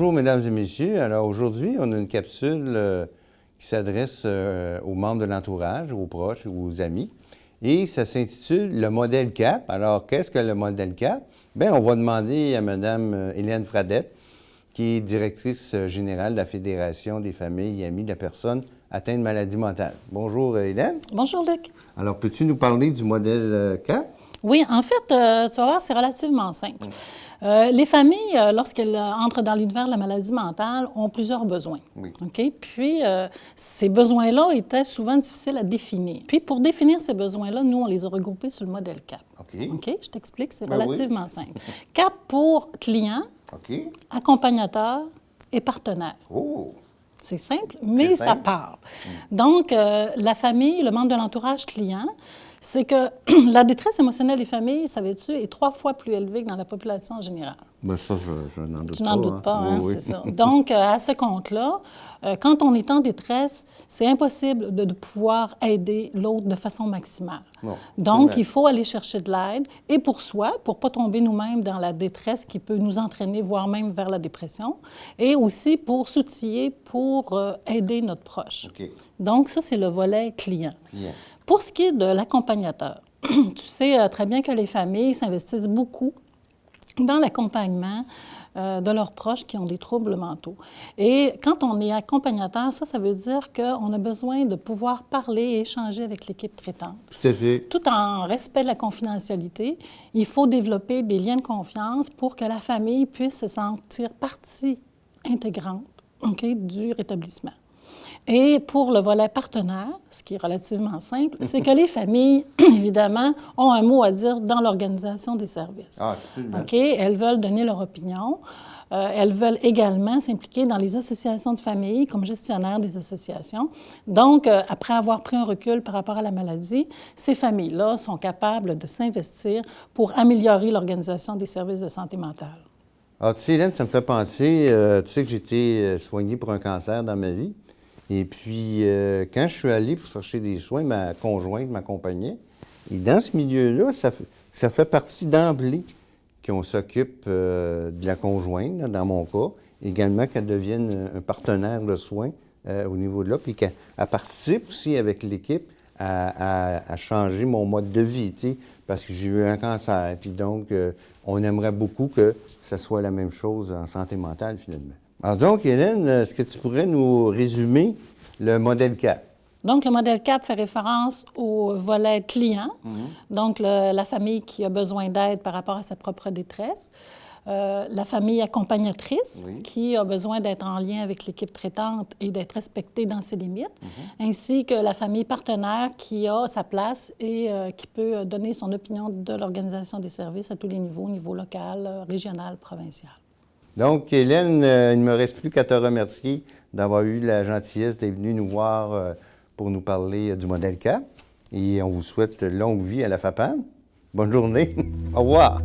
Bonjour, mesdames et messieurs. Alors aujourd'hui, on a une capsule qui s'adresse aux membres de l'entourage, aux proches, aux amis. Et ça s'intitule « Le modèle CAP ». Alors, qu'est-ce que le modèle CAP? Bien, on va demander à Mme Hélène Fradette, qui est directrice générale de la Fédération des familles et amis de la personne atteinte de maladie mentale. Bonjour, Hélène. Bonjour, Luc. Alors, peux-tu nous parler du modèle CAP? Oui, en fait, tu vas voir, c'est relativement simple. Les familles, lorsqu'elles entrent dans l'univers de la maladie mentale, ont plusieurs besoins. Oui. OK? Puis, ces besoins-là étaient souvent difficiles à définir. Puis, pour définir ces besoins-là, nous, on les a regroupés sur le modèle CAP. OK. OK? Je t'explique, c'est Ben relativement simple. CAP pour client, OK. accompagnateur et partenaire. Oh! C'est simple, mais ça simple. parle. Donc, la famille, le membre de l'entourage client, c'est que la détresse émotionnelle des familles, savais-tu, est 3 fois plus élevée que dans la population en général. Bien, ça, je n'en doute pas. Tu n'en doutes pas, hein, Oui, c'est ça. Donc, à ce compte-là, quand on est en détresse, c'est impossible de pouvoir aider l'autre de façon maximale. Bon, Donc, il faut aller chercher de l'aide, et pour soi, pour ne pas tomber nous-mêmes dans la détresse qui peut nous entraîner, voire même vers la dépression, et aussi pour s'outiller, pour aider notre proche. OK. Donc, ça, c'est le volet client. Client. Pour ce qui est de l'accompagnateur, tu sais très bien que les familles s'investissent beaucoup dans l'accompagnement de leurs proches qui ont des troubles mentaux. Et quand on est accompagnateur, ça veut dire qu'on a besoin de pouvoir parler et échanger avec l'équipe traitante. Tout à fait. Tout en respect de la confidentialité, il faut développer des liens de confiance pour que la famille puisse se sentir partie intégrante, OK, du rétablissement. Et pour le volet partenaire, ce qui est relativement simple, c'est que les familles, évidemment, ont un mot à dire dans l'organisation des services. Ah, absolument. OK? Elles veulent donner leur opinion. Elles veulent également s'impliquer dans les associations de familles comme gestionnaires des associations. Donc, après avoir pris un recul par rapport à la maladie, ces familles-là sont capables de s'investir pour améliorer l'organisation des services de santé mentale. Ah, tu sais, Hélène, ça me fait penser, tu sais que j'ai été soigné pour un cancer dans ma vie. Et puis, quand je suis allé pour chercher des soins, ma conjointe m'accompagnait. Et dans ce milieu-là, ça fait partie d'emblée qu'on s'occupe de la conjointe, là, dans mon cas. Également qu'elle devienne un partenaire de soins au niveau de là. Puis qu'elle participe aussi avec l'équipe à changer mon mode de vie, tu sais, parce que j'ai eu un cancer. Puis donc, on aimerait beaucoup que ça soit la même chose en santé mentale, finalement. Alors donc, Hélène, est-ce que tu pourrais nous résumer le modèle CAP? Donc, le modèle CAP fait référence au volet client, donc la famille qui a besoin d'aide par rapport à sa propre détresse, la famille accompagnatrice qui a besoin d'être en lien avec l'équipe traitante et d'être respectée dans ses limites, ainsi que la famille partenaire qui a sa place et qui peut donner son opinion de l'organisation des services à tous les niveaux, au niveau local, régional, provincial. Donc, Hélène, il ne me reste plus qu'à te remercier d'avoir eu la gentillesse d'être venue nous voir pour nous parler du modèle CAP. Et on vous souhaite longue vie à la FAPAM. Bonne journée. Au revoir.